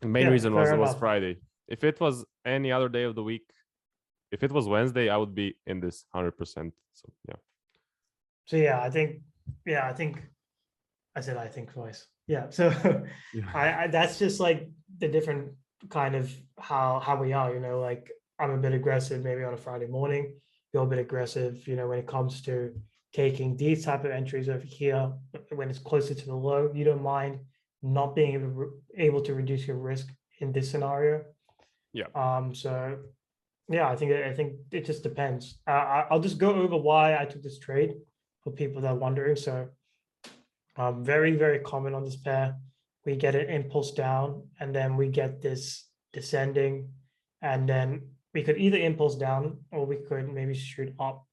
S2: The main
S1: Yeah,
S2: reason was
S1: fair
S2: was
S1: enough.
S2: Friday. If it was any other day of the week, if it was Wednesday, I would be in this 100%. So yeah.
S1: So yeah, I think I think twice. Yeah. So
S2: Yeah.
S1: I that's just like the different kind of how we are, like I'm a bit aggressive maybe on a Friday morning, you're a bit aggressive, when it comes to taking these type of entries over here when it's closer to the low. You don't mind not being able to reduce your risk in this scenario.
S2: Yeah.
S1: So yeah, I think it just depends. I'll just go over why I took this trade for people that are wondering. So very, very common on this pair. We get an impulse down and then we get this descending, and then we could either impulse down or we could maybe shoot up.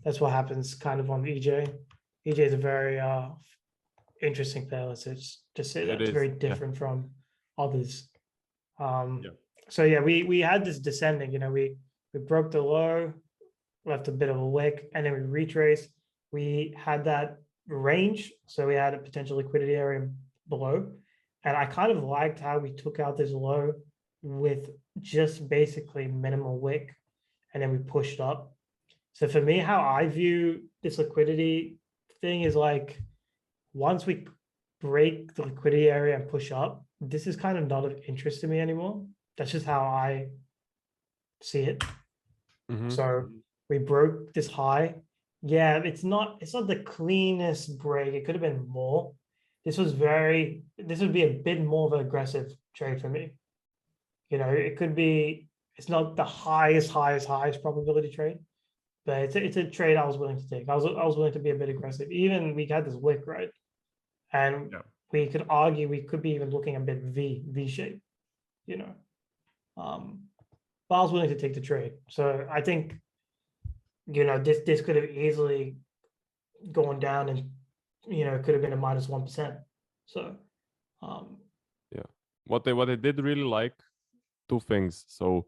S1: That's what happens kind of on EJ. EJ is a very interesting pair. Let's just say that
S2: It
S1: it's
S2: is.
S1: very
S2: Yeah.
S1: different from others. Um,
S2: Yeah.
S1: so yeah, we had this descending. We broke the low, left a bit of a wick, and then we retraced. We had that range, so we had a potential liquidity area below. And I kind of liked how we took out this low with just basically minimal wick, and then we pushed up. So for me, how I view this liquidity thing is like once we break the liquidity area and push up, this is kind of not of interest to me anymore. That's just how I see it.
S2: Mm-hmm.
S1: So we broke this high. Yeah, it's not the cleanest break. It could have been more. This would be a bit more of an aggressive trade for me. It could be it's not the highest probability trade, but it's a trade I was willing to take. I was willing to be a bit aggressive. Even we had this wick, right? And
S2: Yeah.
S1: we could argue we could be even looking a bit V shape, you know. But I was willing to take the trade. So I think this could have easily gone down and it could have been a -1%. So um
S2: Yeah. what I did really like, two things. So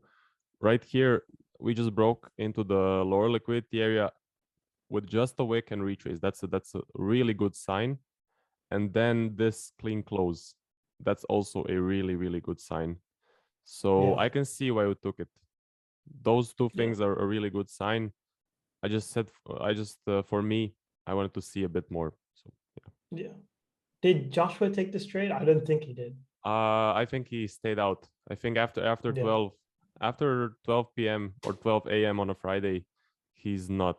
S2: right here, we just broke into the lower liquidity area with just a wick and retrace. That's a really good sign. And then this clean close, that's also a really good sign. So
S1: Yeah.
S2: I can see why we took it. Those two
S1: Yeah.
S2: things are a really good sign. I just for me, I wanted to see a bit more. So
S1: Yeah. Did Joshua take this trade? I don't think he did.
S2: I think he stayed out. I think after
S1: Yeah.
S2: 12 p.m. or 12 a.m. on a Friday, he's not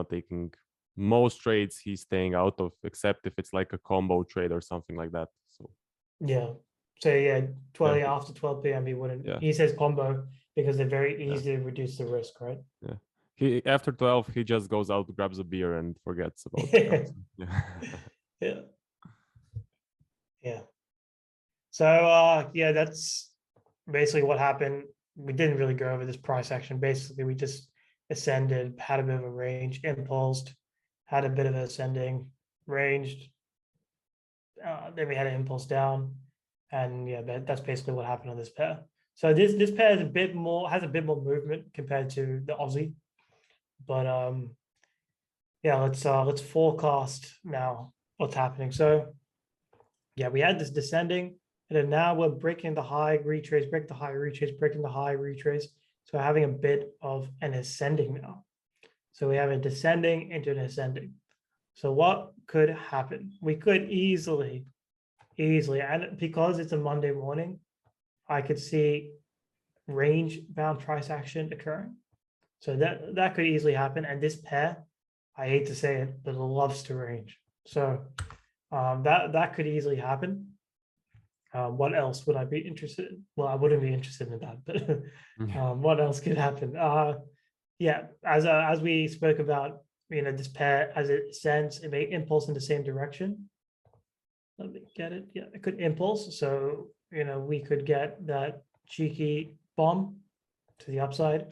S2: taking most trades. He's staying out of, except if it's like a combo trade or something like that. So
S1: Yeah. So yeah, 12
S2: yeah,
S1: after 12 p.m. he wouldn't.
S2: yeah,
S1: He says combo because they're very
S2: yeah,
S1: easy to reduce the risk, right?
S2: yeah. He after 12 he just goes out, grabs a beer, and forgets about
S1: Yeah.
S2: crypto. Yeah.
S1: Yeah. Yeah. So yeah, that's basically what happened. We didn't really go over this price action. Basically, we just ascended, had a bit of a range, impulsed, had a bit of ascending, ranged. Then we had an impulse down, and yeah, that's basically what happened on this pair. So this pair is a bit more, has a bit more movement compared to the Aussie, but yeah, let's forecast now what's happening. So yeah, we had this descending, and then now we're breaking the high, retrace, break the high, retrace, breaking the high, retrace. So having a bit of an ascending now. So we have a descending into an ascending. So what could happen? We could easily, and because it's a Monday morning, I could see range bound price action occurring. So that could easily happen. And this pair, I hate to say it, but it loves to range. So that could easily happen. What else would I be interested in? Well, I wouldn't be interested in that, but what else could happen? Yeah, as we spoke about, this pair as it ascends, it may impulse in the same direction. Let me get it. Yeah, it could impulse. So we could get that cheeky bomb to the upside,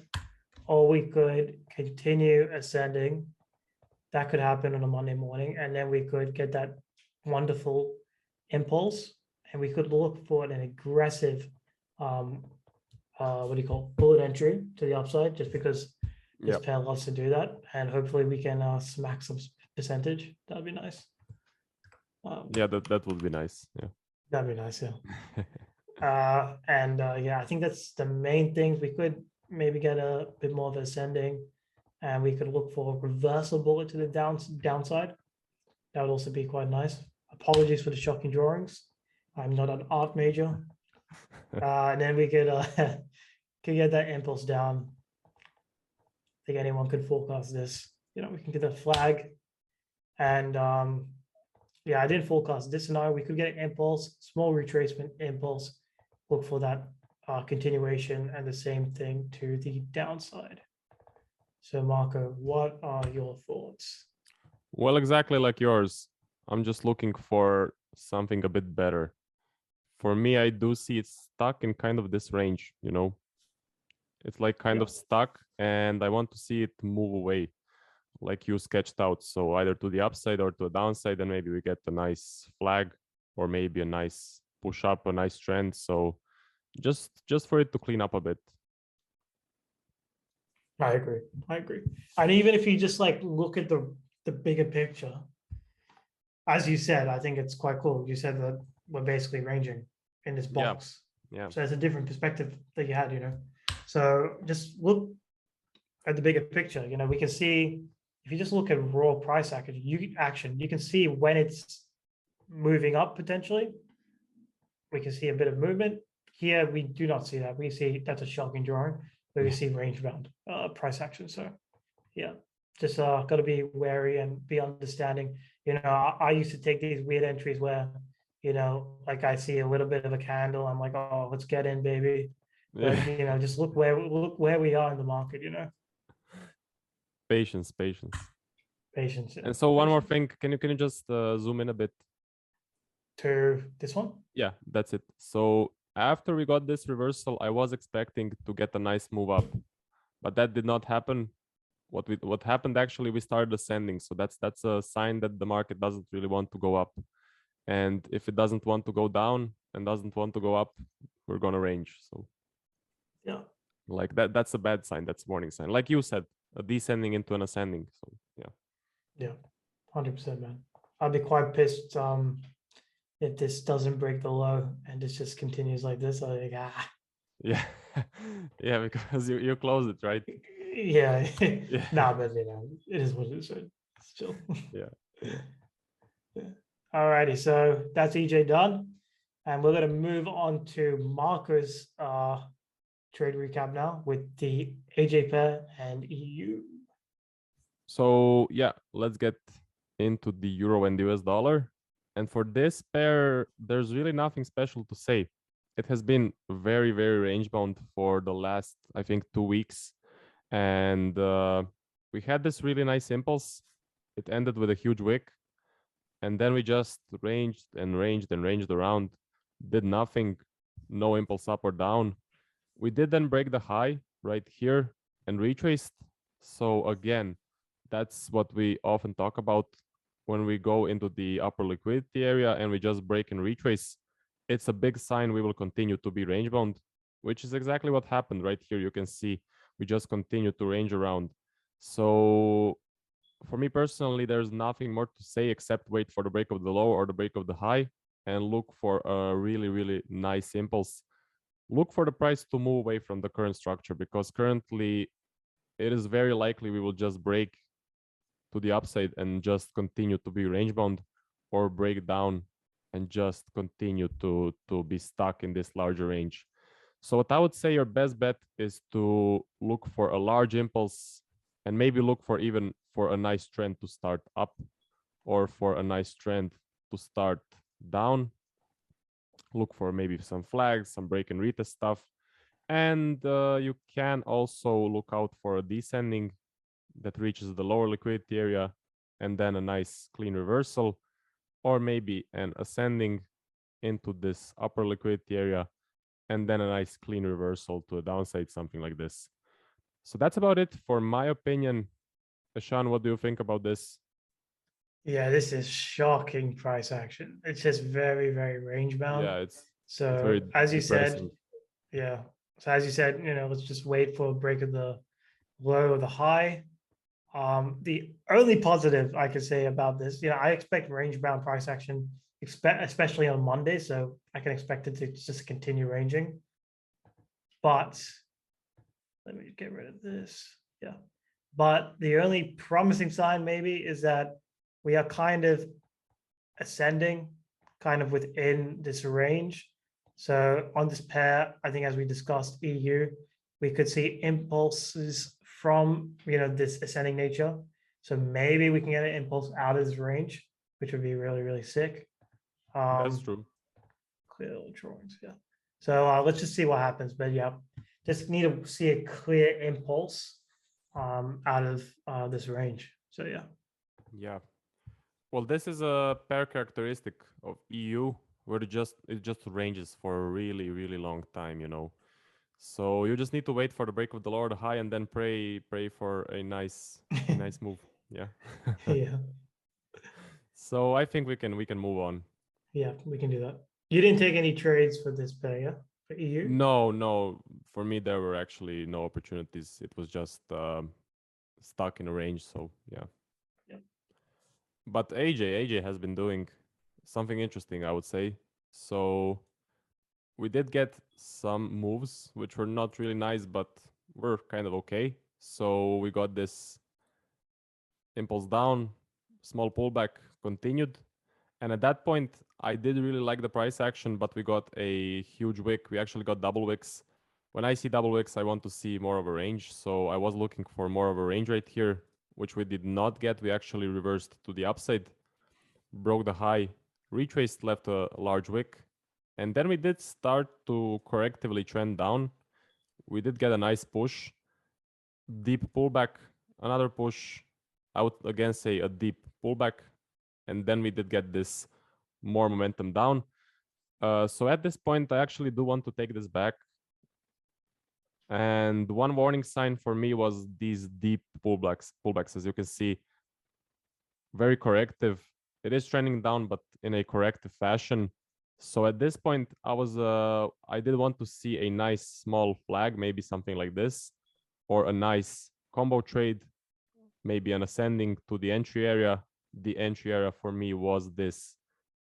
S1: or we could continue ascending. That could happen on a Monday morning, and then we could get that wonderful impulse, and we could look for an aggressive, what do you call, bullet entry to the upside, just because this
S2: Yep.
S1: pair loves to do that, and hopefully we can smack some percentage. That'd be nice.
S2: Yeah, that would be nice. Yeah.
S1: That'd be nice, yeah. Yeah, I think that's the main things. We could maybe get a bit more of ascending, and we could look for a reversal bullet to the downside. That would also be quite nice. Apologies for the shocking drawings. I'm not an art major. And then we could could get that impulse down. I think anyone could forecast this. We can get a flag, and yeah, I didn't forecast this scenario. We could get an impulse, small retracement impulse, look for that continuation, and the same thing to the downside. So Marco, what are your thoughts?
S2: Well, exactly like yours. I'm just looking for something a bit better. For me, I do see it stuck in kind of this range, It's like kind
S1: Yeah.
S2: of stuck, and I want to see it move away, like you sketched out. So either to the upside or to the downside, and maybe we get a nice flag, or maybe a nice push up, a nice trend. So just for it to clean up a bit.
S1: I agree. And even if you just like look at the bigger picture, as you said, I think it's quite cool. You said that we're basically ranging in this
S2: Yeah.
S1: box.
S2: Yeah.
S1: So it's a different perspective that you had. So just look at the bigger picture. We can see, if you just look at raw price action, you can see when it's moving up potentially. We can see a bit of movement. Here we do not see that. We see that's a shocking drawing, but we see range bound price action. So yeah, just got to be wary and be understanding. I used to take these weird entries where, like I see a little bit of a candle, I'm like, oh, let's get in, baby. But just look where we are in the market.
S2: Patience.
S1: Patience.
S2: And so one more thing, can you just zoom in a bit?
S1: To this one?
S2: Yeah, that's it. So after we got this reversal, I was expecting to get a nice move up, but that did not happen. What happened, actually, we started ascending. So that's a sign that the market doesn't really want to go up. And if it doesn't want to go down and doesn't want to go up, we're going to range. So
S1: Yeah.
S2: like that's a bad sign. That's warning sign. Like you said, a descending into an ascending. So yeah.
S1: Yeah. 100%, man. I'd be quite pissed if this doesn't break the low and this just continues like this. I'm like,
S2: Yeah. Yeah, because you close it, right?
S1: yeah.
S2: Yeah.
S1: Nah, but you know, it is what it is. Right? Still.
S2: Yeah.
S1: Yeah. Alrighty, so that's EJ done. And we're gonna move on to Marko's trade recap now with the AUDJPY and EU.
S2: So yeah, let's get into the euro and the US dollar. And for this pair, there's really nothing special to say. It has been very, very range bound for the last, I think, 2 weeks. And we had this really nice impulse. It ended with a huge wick. And then we just ranged and ranged and ranged around, did nothing, no impulse up or down. We did then break the high right here and retraced. So again, that's what we often talk about when we go into the upper liquidity area and we just break and retrace. It's a big sign we will continue to be range bound, which is exactly what happened right here. You can see we just continue to range around. So for me personally, there's nothing more to say except wait for the break of the low or the break of the high and look for a really, really nice impulse. Look for the price to move away from the current structure because currently it is very likely we will just break to the upside and just continue to be range bound or break down and just continue to be stuck in this larger range. So what I would say your best bet is to look for a large impulse and maybe look for even for a nice trend to start up or for a nice trend to start down. Look for maybe some flags, some break and retest stuff. And you can also look out for a descending that reaches the lower liquidity area and then a nice clean reversal, or maybe an ascending into this upper liquidity area and then a nice clean reversal to a downside, something like this. So that's about it for my opinion. Ashan, what do you think about this?
S1: Yeah, this is shocking price action. It's just very, very range bound.
S2: Yeah, it's
S1: So
S2: very
S1: as you said,
S2: depressing.
S1: yeah. So as you said, you know, let's just wait for a break of the low or the high. The only positive I could say about this, you know, I expect range bound price action, especially on Monday. So I can expect it to just continue ranging. But let me get rid of this. Yeah. But the only promising sign maybe is that we are kind of ascending, kind of within this range. So on this pair, I think as we discussed EU, we could see impulses from, you know, this ascending nature. So maybe we can get an impulse out of this range, which would be really, really sick.
S2: That's true.
S1: Clear all drawings, yeah. So let's just see what happens. But yeah, just need to see a clear impulse out of this range. So yeah.
S2: Yeah. Well, this is a pair characteristic of EU where it just ranges for a really, really long time, you know. So you just need to wait for the break of the lower the high and then pray for a nice move. Yeah.
S1: Yeah.
S2: So I think we can move on.
S1: Yeah, we can do that. You didn't take any trades for this pair, yeah? For EU?
S2: No. For me, there were actually no opportunities. It was just stuck in a range. So yeah.
S1: Yeah.
S2: But AJ has been doing something interesting, I would say. So we did get some moves which were not really nice, but were kind of okay. So we got this impulse down, small pullback continued. And at that point, I did really like the price action, but we got a huge wick. We actually got double wicks. When I see double wicks, I want to see more of a range. So I was looking for more of a range right here, which we did not get. We actually reversed to the upside, broke the high, retraced, left a large wick. And then we did start to correctively trend down. We did get a nice push, deep pullback, another push. I would again say a deep pullback. And then we did get this more momentum down. So at this point, I actually do want to take this back. And one warning sign for me was these deep pullbacks. As you can see, very corrective. It is trending down, but in a corrective fashion. So at this point, I did want to see a nice small flag, maybe something like this, or a nice combo trade, maybe an ascending to the entry area. The entry area for me was this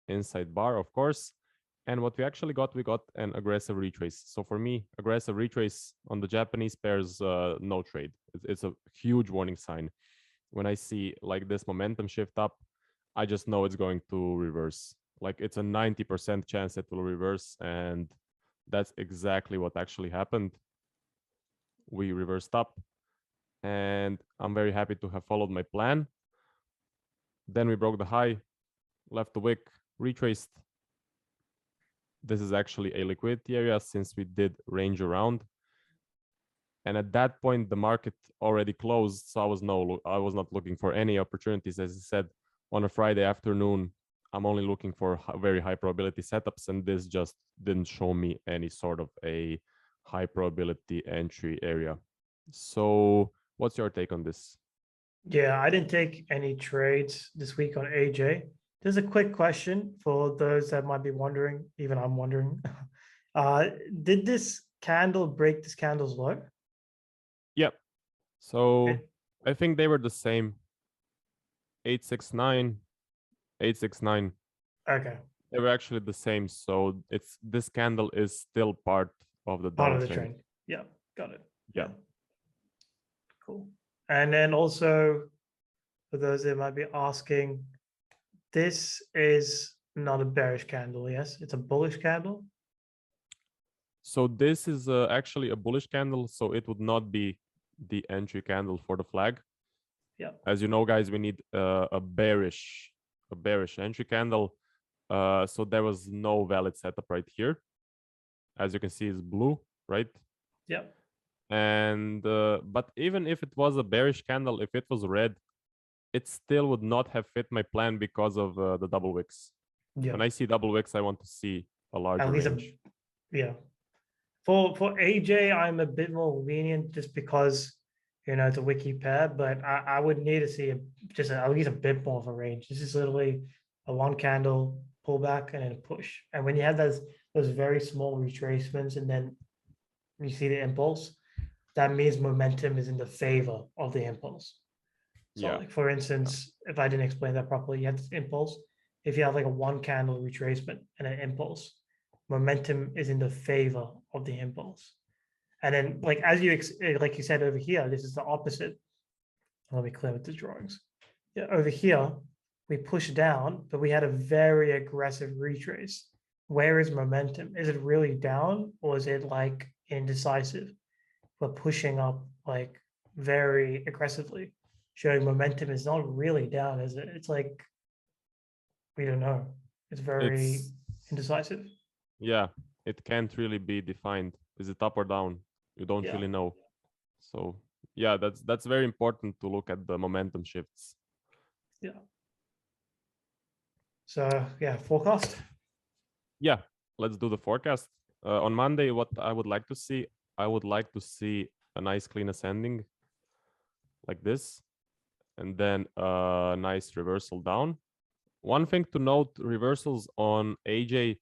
S2: inside bar, of course. And what we actually got, we got an aggressive retrace. So for me, aggressive retrace on the Japanese pairs, no trade. It's a huge warning sign. When I see like this momentum shift up, I just know it's going to reverse. Like it's a 90% chance it will reverse. And that's exactly what actually happened. We reversed up and I'm very happy to have followed my plan. Then we broke the high, left the wick, retraced. This is actually a liquidity area since we did range around. And at that point, the market already closed. So I was not looking for any opportunities. As I said, on a Friday afternoon, I'm only looking for very high probability setups. And this just didn't show me any sort of a high probability entry area. So what's your take on this?
S1: Yeah, I didn't take any trades this week on AJ. There's a quick question for those that might be wondering, even I'm wondering. Did this candle break this candle's low?
S2: Yep. So
S1: It,
S2: I think they were the same. 869, 869.
S1: okay,
S2: They were actually the same. So this candle is still part of the
S1: part of the
S2: downtrend.
S1: trend. Yeah, got it.
S2: Yeah.
S1: Cool. And then also, for those that might be asking, this is not a bearish candle, yes? It's a bullish candle.
S2: So this is actually a bullish candle. So it would not be the entry candle for the flag.
S1: Yeah.
S2: As you know, guys, we need a bearish entry candle. So there was no valid setup right here. As you can see, it's blue, right?
S1: Yeah.
S2: And but even if it was a bearish candle, if it was red, it still would not have fit my plan because of the double wicks.
S1: Yeah.
S2: When I see double wicks, I want to see a larger
S1: At least
S2: range.
S1: yeah. For AJ, I'm a bit more lenient just because it's a wiki pair, but I would need to see at least a bit more of a range. This is literally a one candle pullback and then a push. And when you have those very small retracements and then you see the impulse, that means momentum is in the favor of the impulse. So
S2: Yeah.
S1: like for instance, if I didn't explain that properly, you have this impulse. If you have like a one candle retracement and an impulse, momentum is in the favor of the impulse. And then like as you like you said over here, this is the opposite. Let me clear with the drawings. Yeah, over here, we push down, but we had a very aggressive retrace. Where is momentum? Is it really down or is it like indecisive? We're pushing up like very aggressively, showing momentum is not really down, is it? It's like we don't know. It's very indecisive.
S2: Yeah, it can't really be defined. Is it up or down? You don't
S1: Yeah.
S2: really know. So yeah, that's very important to look at the momentum shifts.
S1: Yeah. So yeah, forecast.
S2: Yeah, let's do the forecast. On Monday, what I would like to see a nice clean ascending like this, and then a nice reversal down. One thing to note, reversals on AJ,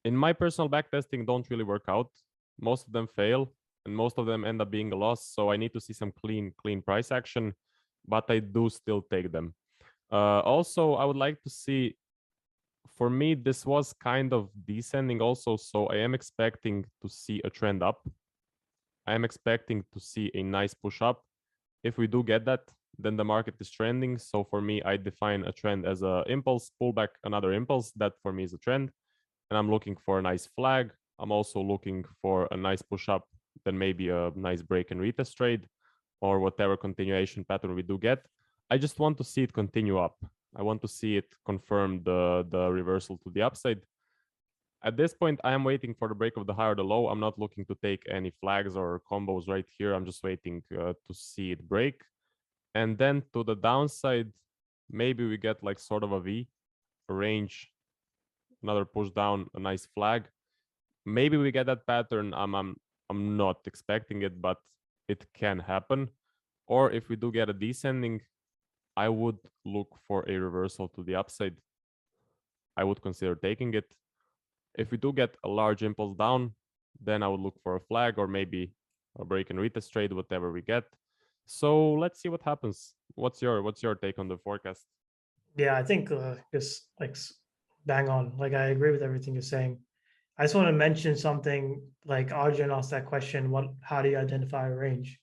S2: in my personal backtesting, don't really work out. Most of them fail, and most of them end up being a loss. So I need to see some clean price action, but I do still take them. Also, I would like to see, for me, this was kind of descending also, so I am expecting to see a trend up. I am expecting to see a nice push up. If we do get that, then the market is trending. So for me, I define a trend as a impulse, pullback, another impulse. That for me is a trend. And I'm looking for a nice flag. I'm also looking for a nice push up, then maybe a nice break and retest trade, or whatever continuation pattern we do get. I just want to see it continue up. I want to see it confirm the reversal to the upside. At this point, I am waiting for the break of the high or the low. I'm not looking to take any flags or combos right here. I'm just waiting to see it break. And then to the downside, maybe we get like sort of a V, a range, another push down, a nice flag. Maybe we get that pattern. I'm not expecting it, but it can happen. Or if we do get a descending, I would look for a reversal to the upside. I would consider taking it. If we do get a large impulse down, then I would look for a flag or maybe a break and retest trade, whatever we get. So let's see what happens. What's your take on the forecast?
S1: Yeah, I think just like bang on. Like I agree with everything you're saying. I just want to mention something like Arjun asked that question, how do you identify a range?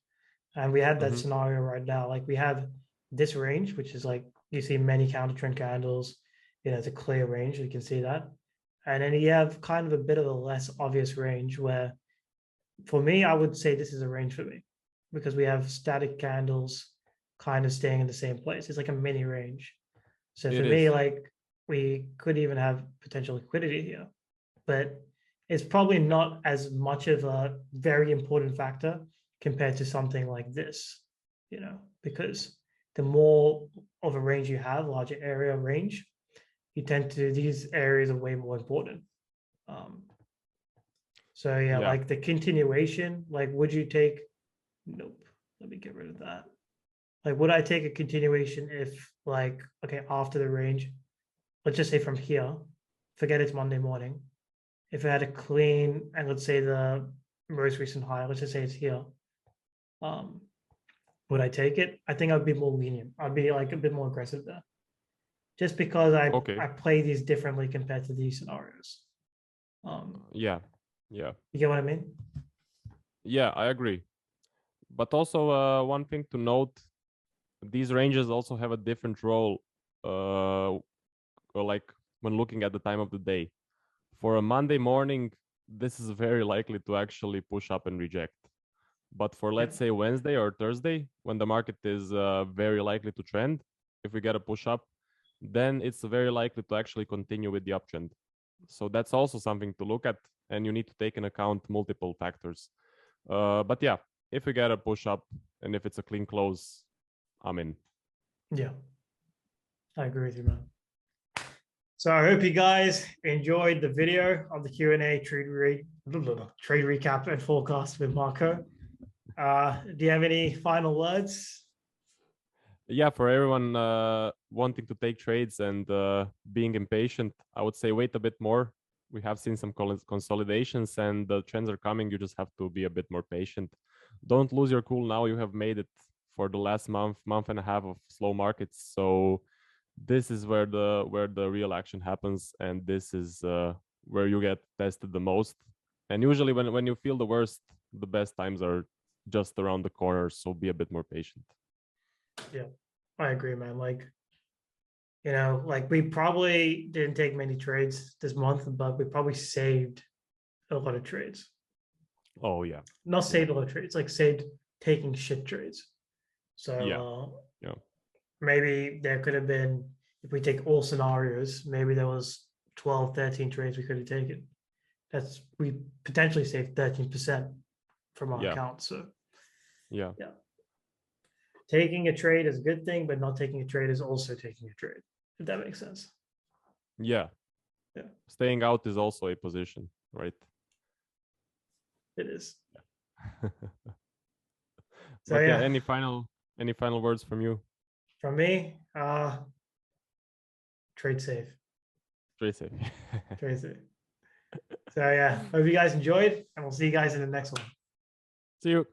S1: And we had that scenario right now. Like we have this range, which is like you see many counter trend candles, it's a clear range, you can see that. And then you have kind of a bit of a less obvious range where for me, I would say this is a range for me because we have static candles kind of staying in the same place. It's like a mini range. So for me, like we could even have potential liquidity here, but it's probably not as much of a very important factor compared to something like this, because the more of a range you have, larger area range, these areas are way more important. So yeah, like the continuation, like would you take, nope, let me get rid of that. Like, would I take a continuation if like, okay, after the range, let's just say from here, forget it's Monday morning. If I had a clean, and let's say the most recent high, let's just say it's here, would I take it? I think I'd be more lenient. I'd be like a bit more aggressive there. Just because I play these differently compared to these scenarios.
S2: Yeah.
S1: You get what I mean?
S2: Yeah, I agree. But also one thing to note, these ranges also have a different role like when looking at the time of the day. For a Monday morning, this is very likely to actually push up and reject. But for let's say Wednesday or Thursday, when the market is very likely to trend, if we get a push up, then it's very likely to actually continue with the uptrend. So that's also something to look at, and you need to take into account multiple factors. But yeah, if we get a push up and if it's a clean close, I'm in.
S1: Yeah, I agree with you, man. So I hope you guys enjoyed the video of the Q&A trade recap and forecast with Marko. Do you have any final words?
S2: Yeah, for everyone wanting to take trades and being impatient, I would say wait a bit more. We have seen some consolidations and the trends are coming. You just have to be a bit more patient. Don't lose your cool now. You have made it for the last month and a half of slow markets. So this is where the real action happens, and this is where you get tested the most. And usually when you feel the worst, the best times are just around the corner. So be a bit more patient.
S1: Yeah, I agree, man. Like, like we probably didn't take many trades this month, but we probably saved a lot of trades.
S2: Oh yeah.
S1: Not saved a lot of trades, like saved taking shit trades. So maybe there could have been, if we take all scenarios, maybe there was 12, 13 trades we could have taken. We potentially saved 13% from our account. So yeah. Taking a trade is a good thing, but not taking a trade is also taking a trade, if that makes sense.
S2: Yeah. Staying out is also a position, right?
S1: It is.
S2: So yeah, any final words from you?
S1: From me, trade safe.
S2: Trade safe.
S1: Trade safe. So yeah, hope you guys enjoyed, and we'll see you guys in the next one.
S2: See you.